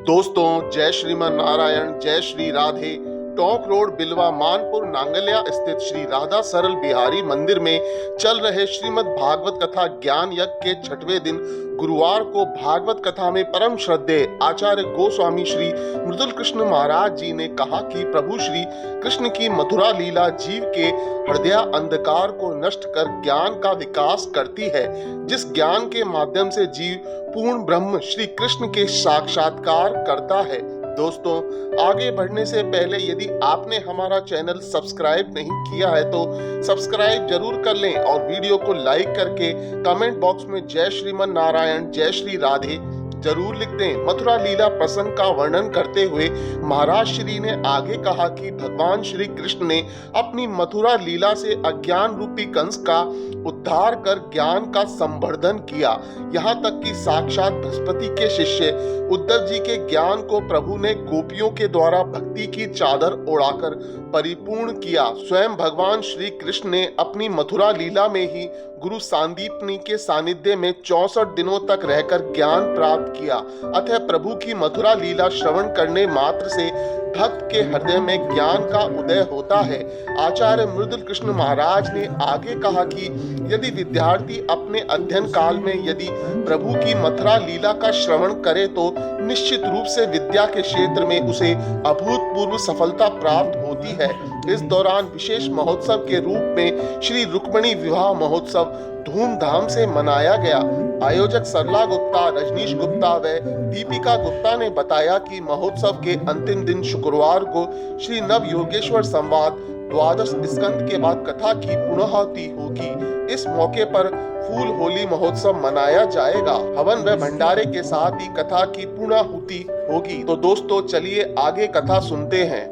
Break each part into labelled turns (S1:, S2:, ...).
S1: दोस्तों, जय श्रीमन नारायण, जय श्री राधे। टोंक रोड, बिलवा, मानपुर, नांगल्या स्थित श्री राधा सरल बिहारी मंदिर में चल रहे श्रीमद् भागवत कथा ज्ञान यज्ञ के 6वें दिन गुरुवार को भागवत कथा में परम श्रद्धेय आचार्य गोस्वामी श्री मृदुल कृष्ण महाराज जी ने कहा कि प्रभु श्री कृष्ण की मथुरा लीला जीव के हृदय अंधकार को नष्ट कर ज्ञान का विकास करती है, जिस ज्ञान के माध्यम से जीव पूर्ण ब्रह्म श्री कृष्ण के साक्षात्कार करता है। दोस्तों, आगे बढ़ने से पहले यदि आपने हमारा चैनल सब्सक्राइब नहीं किया है तो सब्सक्राइब जरूर कर लें और वीडियो को लाइक करके कमेंट बॉक्स में जय श्रीमन नारायण, जय श्री राधे जरूर लिख दें। मथुरा लीला प्रसंग का वर्णन करते हुए महाराज श्री ने आगे कहा कि भगवान श्री कृष्ण ने अपनी मथुरा लीला से अज्ञान रूपी कंस का उद्धार कर ज्ञान का संवर्धन किया। यहाँ तक कि साक्षात बृहस्पति के शिष्य उद्धव जी के ज्ञान को प्रभु ने गोपियों के द्वारा भक्ति की चादर ओढ़ाकर परिपूर्ण किया। स्वयं भगवान श्री कृष्ण ने अपनी मथुरा लीला में ही गुरु सांदीपनी के सानिध्य में 64 दिनों तक रहकर ज्ञान प्राप्त किया। अतः प्रभु की मथुरा लीला श्रवण करने मात्र से भक्त के हृदय में ज्ञान का उदय होता है। आचार्य मृदुल कृष्ण महाराज ने आगे कहा कि यदि विद्यार्थी अपने अध्ययन काल में यदि प्रभु की मथुरा लीला का श्रवण करे तो निश्चित रूप से विद्या के क्षेत्र में उसे अभूतपूर्व सफलता प्राप्त होती है। इस दौरान विशेष महोत्सव के रूप में श्री रुक्मिणी विवाह महोत्सव धूमधाम से मनाया गया। आयोजक सरला गुप्ता, रजनीश गुप्ता व दीपिका गुप्ता ने बताया कि महोत्सव के अंतिम दिन शुक्रवार को श्री नव योगेश्वर संवाद द्वादश स्कंद के बाद कथा की पुनःआहुति होगी। इस मौके पर फूल होली महोत्सव मनाया जाएगा। हवन व भंडारे के साथ ही कथा की पुनःआहुति होगी। तो दोस्तों, चलिए आगे कथा सुनते हैं।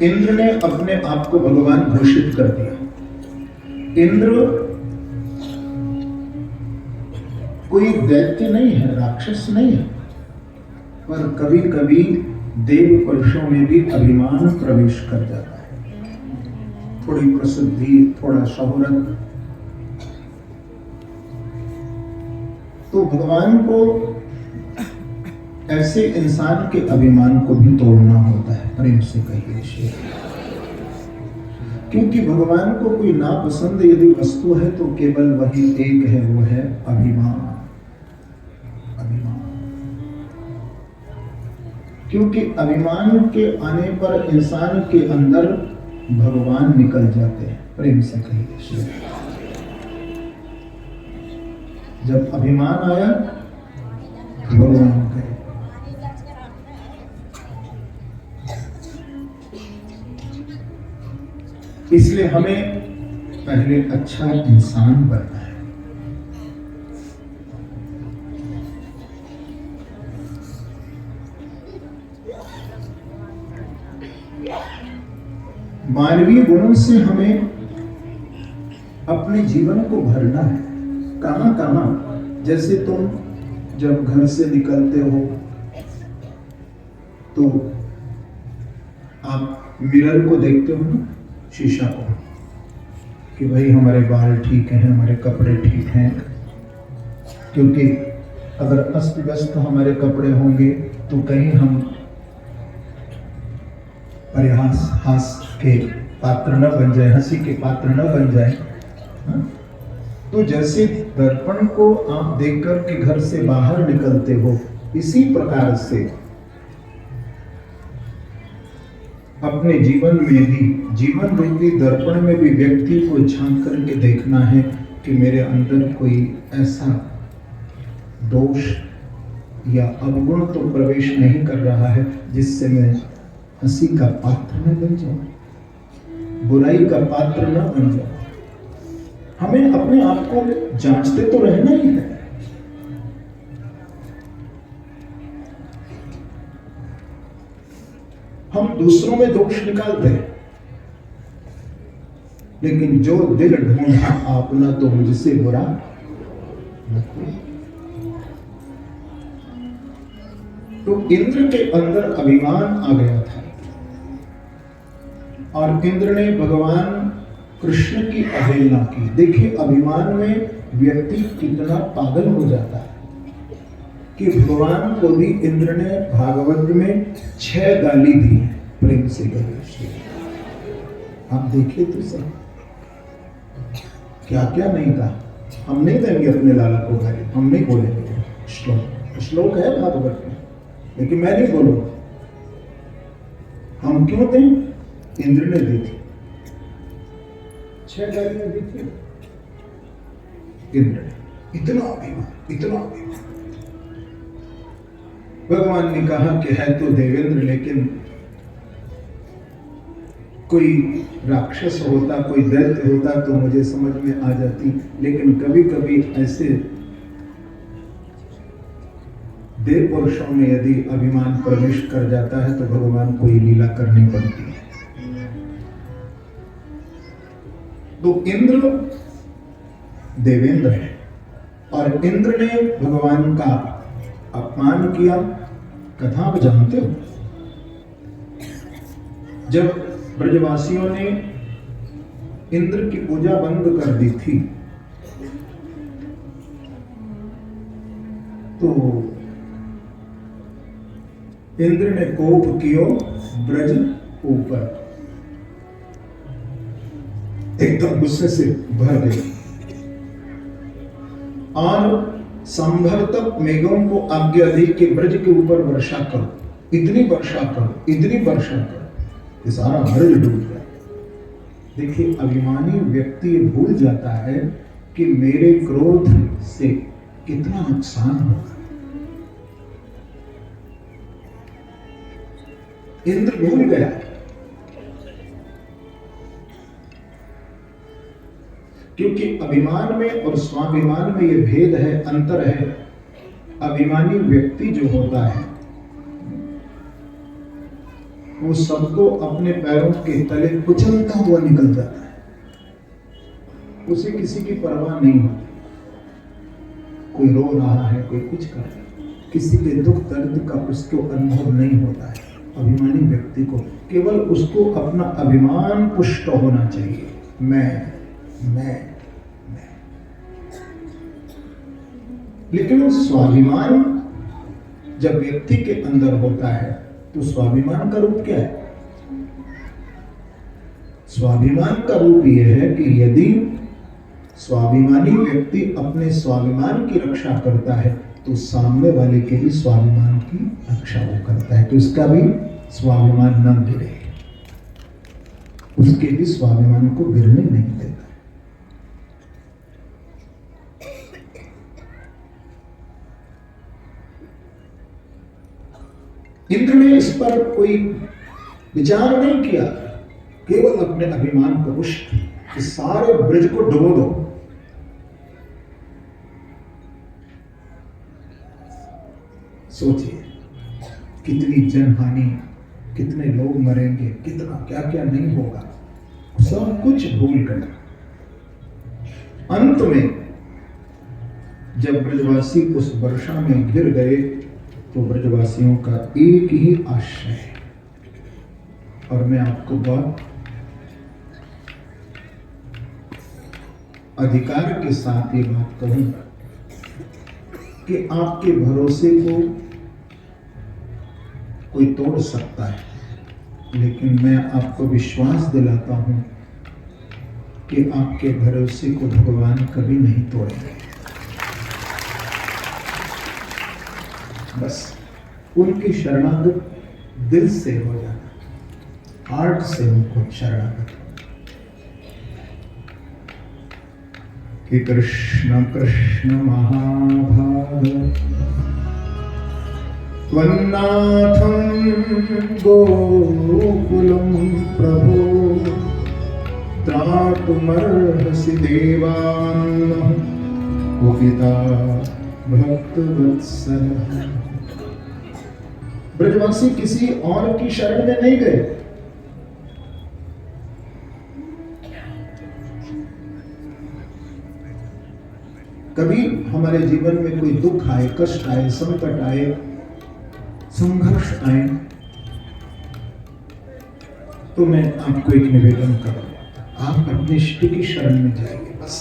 S2: इंद्र ने अपने आप को भगवान घोषित कर दिया। इंद्र कोई दैत्य नहीं है, राक्षस नहीं है, पर कभी कभी देव पुरुषों में भी अभिमान प्रवेश कर जाता है। थोड़ी प्रसिद्धि, थोड़ा शोहरत, तो भगवान को ऐसे इंसान के अभिमान को भी तोड़ना होता है। प्रेम से कहिए शेर। क्योंकि भगवान को कोई नापसंद यदि वस्तु है तो केवल वही एक है, वो है अभिमान। अभिमान, क्योंकि अभिमान के आने पर इंसान के अंदर भगवान निकल जाते हैं। प्रेम से कहिए शेर। जब अभिमान आया भगवान गए। इसलिए हमें पहले अच्छा इंसान बनना है। मानवीय गुणों से हमें अपने जीवन को भरना है। कहां कहां, जैसे तुम जब घर से निकलते हो तो आप मिरर को देखते हो ना, शीशा को, कि भाई हमारे बाल ठीक हैं, हमारे कपड़े ठीक हैं। क्योंकि अगर अस्त व्यस्त हमारे कपड़े होंगे तो कहीं हम परिहास, हास्य के पात्र न बन जाए, हंसी के पात्र न बन जाए। तो जैसे दर्पण को आप देखकर के घर से बाहर निकलते हो, इसी प्रकार से अपने जीवन में भी, जीवन रूपी दर्पण में भी व्यक्ति को झांक करके देखना है कि मेरे अंदर कोई ऐसा दोष या अवगुण तो प्रवेश नहीं कर रहा है जिससे मैं हंसी का पात्र न बन जाऊं, बुराई का पात्र न बन जाऊं। हमें अपने आप को जांचते तो रहना ही है। हम दूसरों में दोष निकालते हैं, लेकिन जो दिल ढूंढा आपना तो मुझसे बुरा न कोई। तो इंद्र के अंदर अभिमान आ गया था और इंद्र ने भगवान कृष्ण की अवहेलना की। देखिए, अभिमान में व्यक्ति कितना पागल हो जाता है। कि भगवान को भी इंद्र ने भागवत में 6 गाली दी है, प्रेम से गए। आप देखिए तो सही, क्या क्या नहीं कहा। हम नहीं देंगे अपने लाला को गाली, हम नहीं बोलेंगे। श्लोक है भागवत में, लेकिन मैं नहीं बोलूंगा। हम क्यों दें? इंद्र ने दी थी, 6 गालियां दी थी इंद्र ने। इतना अभिमान, इतना अभिमान। भगवान ने कहा कि है तो देवेंद्र, लेकिन कोई राक्षस होता, कोई दैत्य होता तो मुझे समझ में आ जाती, लेकिन कभी कभी ऐसे देव पुरुषों में यदि अभिमान प्रवेश कर जाता है तो भगवान को ये लीला करनी पड़ती है। तो इंद्र देवेंद्र है और इंद्र ने भगवान का अपमान किया। कथा आप जानते हो, जब ब्रजवासियों ने इंद्र की पूजा बंद कर दी थी तो इंद्र ने कोप कियो ब्रज ऊपर, एकदम गुस्से से भर गए और संभवतः मेघों को आज्ञा दी कि ब्रज के ऊपर वर्षा करो, इतनी वर्षा करो, इतनी वर्षा करो, ये सारा ब्रज डूब गया। देखिए, अभिमानी व्यक्ति भूल जाता है कि मेरे क्रोध से कितना नुकसान होगा। इंद्र भूल गया। क्योंकि अभिमान में और स्वाभिमान में ये भेद है, अंतर है। अभिमानी व्यक्ति जो होता है वो सबको अपने पैरों के तले कुचलता हुआ निकल जाता है, उसे किसी की परवाह नहीं होती। कोई रो रहा है, कोई कुछ कर रहा है, किसी के दुख दर्द का उसको अनुभव नहीं होता है। अभिमानी व्यक्ति को केवल उसको अपना अभिमान पुष्ट होना चाहिए। मैं। लेकिन स्वाभिमान जब व्यक्ति के अंदर होता है तो स्वाभिमान का रूप क्या है? स्वाभिमान का रूप यह है कि यदि स्वाभिमानी व्यक्ति अपने स्वाभिमान की रक्षा करता है तो सामने वाले के भी स्वाभिमान की रक्षा वो करता है, कि उसका भी स्वाभिमान न गिरे, उसके भी स्वाभिमान को गिरने नहीं देता। इंद्र ने इस पर कोई विचार नहीं किया, केवल अपने अभिमान को पुष्ट, इस सारे ब्रज को डुबो दो। सोचिए कितनी जनहानि, कितने लोग मरेंगे, कितना क्या क्या नहीं होगा, सब कुछ भूल कर अंत में जब ब्रजवासी उस वर्षा में गिर गए तो ब्रजवासियों का एक ही आश्रय है। और मैं आपको बहुत अधिकार के साथ ये बात कहूंगा कि आपके भरोसे को कोई तोड़ सकता है, लेकिन मैं आपको विश्वास दिलाता हूं कि आपके भरोसे को भगवान कभी नहीं तोड़ेंगे। बस उनकी शरणागत दिल से हो जाना, हार्ट से उनको शरणागत। कि कृष्ण कृष्ण महाभाग त्वन्नाथं गोकुलं प्रभो त्रातुमर्हसि देवान् कुपिता भक्तवत्सल। ब्रजवासी किसी और की शरण में नहीं गए, कभी हमारे जीवन में कोई दुख आए, कष्ट आए, संकट आए, संघर्ष आए तो मैं आपको एक निवेदन करूं, आप अपने इष्ट की शरण में जाइए। बस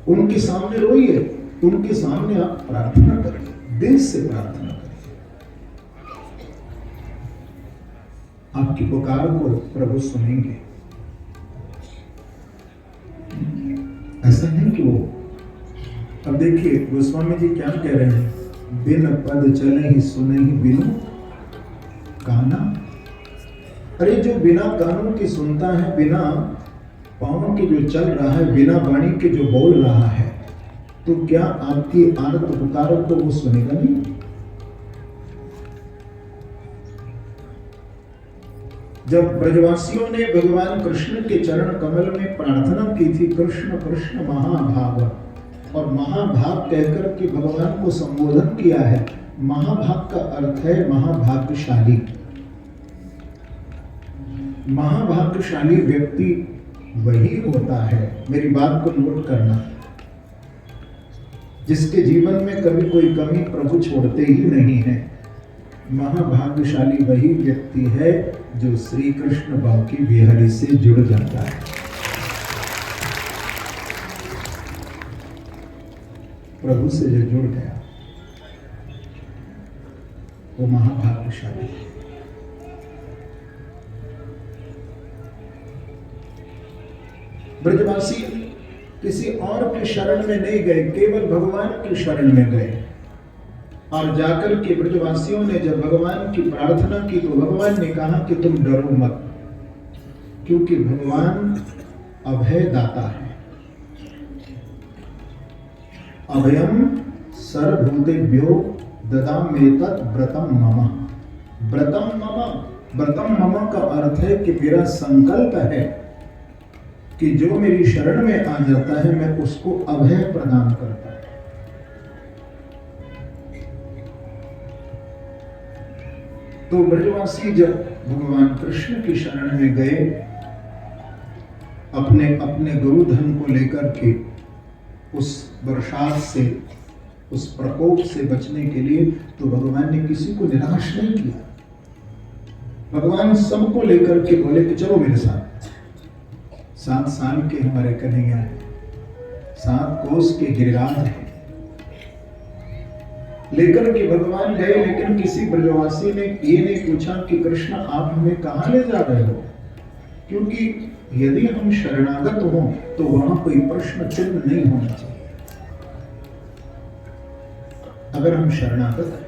S2: उनके सामने रोइए, उनके सामने आप प्रार्थना करिए, दिल से प्रार्थना करिए। आपकी पुकार को प्रभु सुनेंगे। ऐसा नहीं कि वो, अब देखिए गोस्वामी जी क्या कह रहे हैं, बिन पद चले ही सुने ही बिनु काना। अरे जो बिना कानों के सुनता है, बिना पाँव के जो चल रहा है, बिना वाणी के जो बोल रहा है, तो क्या आपकी आर्त पुकार को वो सुनेगा नहीं? जब ब्रजवासियों ने भगवान कृष्ण के चरण कमल में प्रार्थना की थी, कृष्ण कृष्ण महाभाग, और महाभाग कहकर के भगवान को संबोधन किया है। महाभाग का अर्थ है महाभाग्यशाली। महाभाग्यशाली व्यक्ति वही होता है, मेरी बात को नोट करना, जिसके जीवन में कभी कोई कमी प्रभु छोड़ते ही नहीं है। महाभाग्यशाली वही व्यक्ति है जो श्री कृष्ण बांकी बिहारी से जुड़ जाता है। प्रभु से जो जुड़ गया वो महाभाग्यशाली है। ब्रजवासी किसी और के शरण में नहीं गए, केवल भगवान के शरण में गए। और जाकर के ब्रजवासियों ने जब भगवान की प्रार्थना की तो भगवान ने कहा कि तुम डरो मत, क्योंकि भगवान अभय दाता है। अभयम सर्वभूतेभ्यो ददाम्येतत् व्रतम मम। व्रतम मम, व्रतम मम का अर्थ है कि मेरा संकल्प है कि जो मेरी शरण में आ जाता है मैं उसको अभय प्रदान करता हूं। तो ब्रजवासी जब भगवान कृष्ण की शरण में गए, अपने अपने गुरु धन को लेकर के उस बरसात से, उस प्रकोप से बचने के लिए, तो भगवान ने किसी को निराश नहीं किया। भगवान सबको लेकर के बोले कि चलो मेरे साथ। 7 साल के हमारे कन्हैया है, 7 कोस के गिरिराज है, लेकर के भगवान गए। लेकिन किसी ब्रजवासी ने ये नहीं पूछा कि कृष्ण आप हमें कहां ले जा रहे हो, क्योंकि यदि हम शरणागत हों तो वहां कोई प्रश्न चिन्ह नहीं होना चाहिए। अगर हम शरणागत हैं,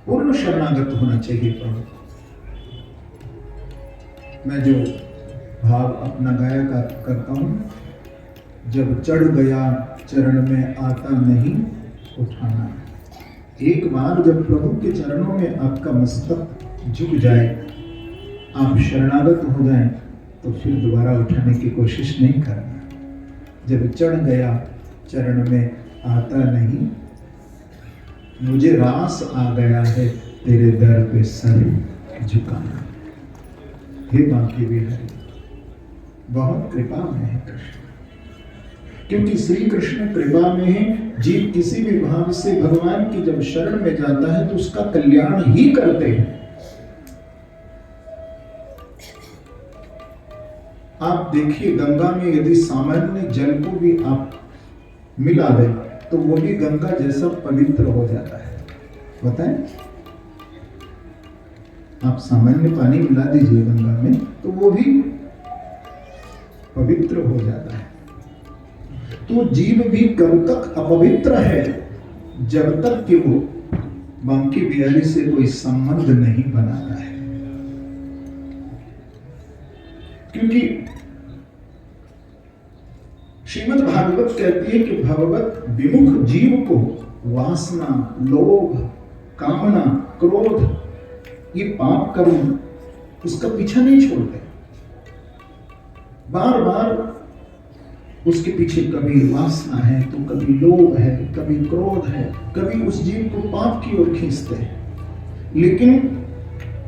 S2: पूर्ण शरणागत होना चाहिए प्रभु। मैं जो भाव अपना गाया करता हूं, जब चढ़ गया चरण में आता नहीं उठाना। एक बार जब प्रभु के चरणों में आपका मस्तक झुक जाए, आप शरणागत हो जाएं, तो फिर दोबारा उठाने की कोशिश नहीं करना। जब चढ़ गया चरण में आता नहीं, मुझे रास आ गया है तेरे दर पे सर झुकाना। हे बांके बिहारी, बहुत कृपा में है कृष्ण, क्योंकि श्री कृष्ण कृपा में है। जीव किसी भी भाव से भगवान की जब शरण में जाता है तो उसका कल्याण ही करते हैं। आप देखिए, गंगा में यदि सामान्य जल को भी आप मिला दें तो वो भी गंगा जैसा पवित्र हो जाता है। बताएं, आप सामान्य पानी मिला दीजिए गंगा में तो वो भी पवित्र हो जाता है। तो जीव भी कब तक अपवित्र है, जब तक कि वो बांके बिहारी से कोई संबंध नहीं बनाता है। क्योंकि श्रीमद् भागवत कहती है कि भगवत विमुख जीव को वासना, लोभ, कामना, क्रोध, ये पाप कर्म उसका पीछा नहीं छोड़ते। बार बार उसके पीछे कभी वासना है तो कभी लोभ है, कभी क्रोध है, कभी उस जीव को पाप की ओर खींचते हैं। लेकिन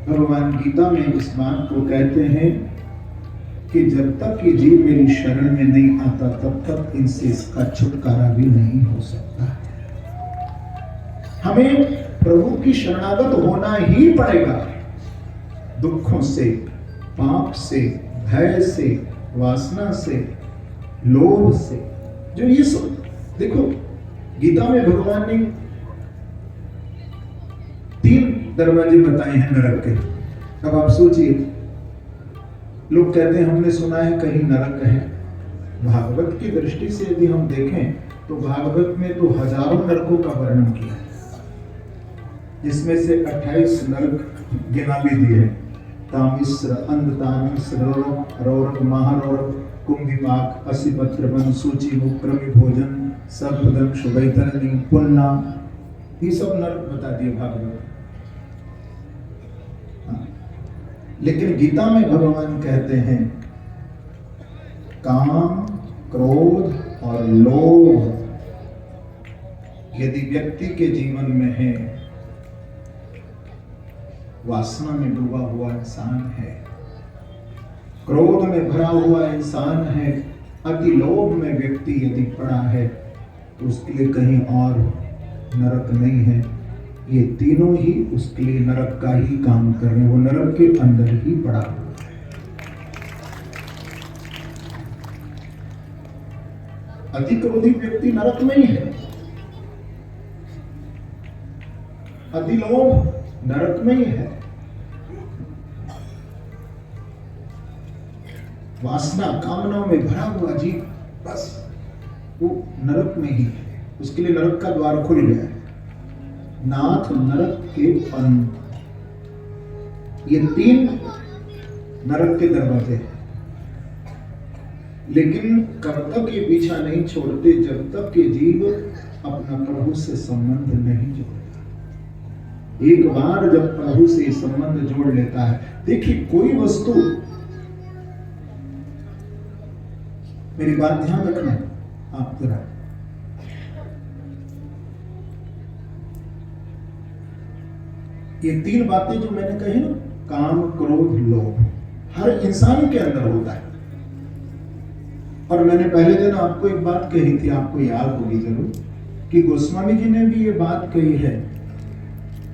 S2: भगवान गीता में इस बात को कहते हैं कि जब तक ये जीव मेरी शरण में नहीं आता तब तक इनसे इसका छुटकारा भी नहीं हो सकता। हमें प्रभु की शरणागत होना ही पड़ेगा। दुखों से, पाप से, भय से, वासना से, लोभ से, जो ये सब देखो गीता में भगवान ने 3 दरवाजे बताए हैं नरक के। अब आप सोचिए, लोग कहते हैं हमने सुना है कहीं नरक है। भागवत की दृष्टि से यदि हम देखें तो भागवत में तो हजारों नरकों का वर्णन किया है, जिसमें से 28 नरक गिना भी दिए। तामिश्र, अंधतामिश्र, रौरक, महारौरक, कुंभिपाक, असिपत्र वन, सूची मुख, कृमि भोजन, सर्पदंश, वैतरणी, पुन्ना, ये सब नरक बता दिए भागवत। लेकिन गीता में भगवान कहते हैं काम, क्रोध और लोभ यदि व्यक्ति के जीवन में है, वासना में डूबा हुआ इंसान है, क्रोध में भरा हुआ इंसान है, अति लोभ में व्यक्ति यदि पड़ा है, तो उसके लिए कहीं और नरक नहीं है। ये तीनों ही उसके लिए नरक का ही काम कर रहे हैं, वो नरक के अंदर ही पड़ा हुआ है। अति क्रोधी व्यक्ति नरक में ही है, अति लोभ नरक में ही है, वासना कामनाओं में भरा हुआ जीव बस वो नरक में ही है, उसके लिए नरक का द्वार खुल गया है। नाथ नरक के पंथ, ये 3 नरक के दरवाजे हैं। लेकिन कब तक ये पीछा नहीं छोड़ते, जब तक कि जीव अपना प्रभु से संबंध नहीं जोड़ता। एक बार जब प्रभु से संबंध जोड़ लेता है, देखिए कोई वस्तु, मेरी बात ध्यान रखना आप जरा, ये 3 बातें जो मैंने कही ना, काम, क्रोध, लोभ, हर इंसान के अंदर होता है। और मैंने पहले दिन आपको एक बात कही थी, आपको याद होगी जरूर, कि गोस्वामी जी ने भी ये बात कही है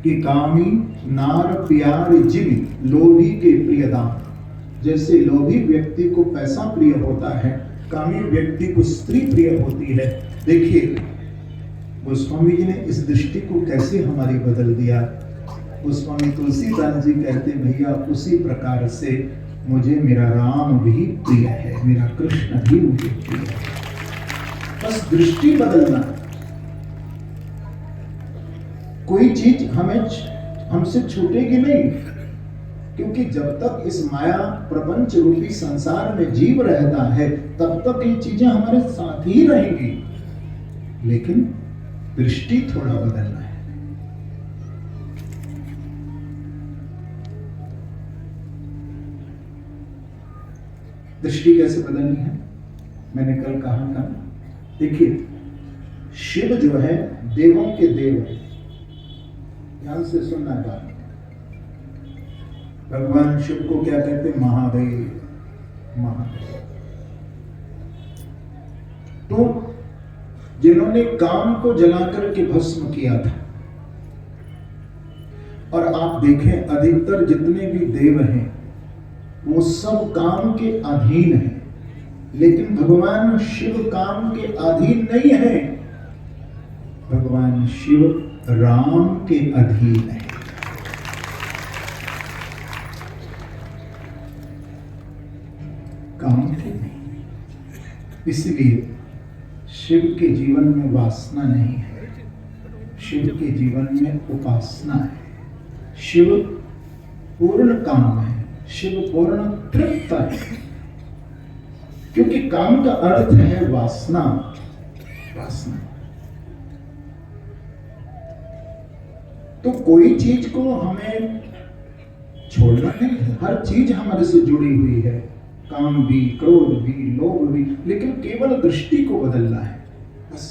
S2: कि कामी नार प्यार जीवी, लोभी के प्रिय दाम। जैसे लोभी व्यक्ति को पैसा प्रिय होता है, कामी व्यक्ति को स्त्री प्रिय होती है। देखिए गोस्वामी जी ने इस दृष्टि को कैसे हमारी बदल दिया। गोस्वामी तुलसीदास जी कहते, भैया उसी प्रकार से मुझे मेरा राम भी प्रिय है, मेरा कृष्ण भी मुझे प्रिय है। बस दृष्टि बदलना। कोई चीज हमसे छूटेगी नहीं, क्योंकि जब तक इस माया प्रपंच रूपी संसार में जीव रहता है, तब तक ये चीजें हमारे साथ ही रहेंगी। लेकिन दृष्टि थोड़ा बदलना है। दृष्टि कैसे बदलनी है, मैंने कल कहा था। देखिए शिव जो है देवों के देव है, ध्यान से सुनना बात। भगवान शिव को क्या कहते, महादेव, महादेव। तो जिन्होंने काम को जलाकर के भस्म किया था, और आप देखें अधिकतर जितने भी देव हैं वो सब काम के अधीन हैं, लेकिन भगवान शिव काम के अधीन नहीं है। भगवान शिव राम के अधीन है। काम के नहीं। इसलिए शिव के जीवन में वासना नहीं है, शिव के जीवन में उपासना है। शिव पूर्ण काम है, शिव पूर्ण तृप्त है, क्योंकि काम का अर्थ है वासना। वासना तो कोई चीज को हमें छोड़ना नहीं है, हर चीज हमारे से जुड़ी हुई है, काम भी, क्रोध भी, लोभ भी, लेकिन केवल दृष्टि को बदलना है बस।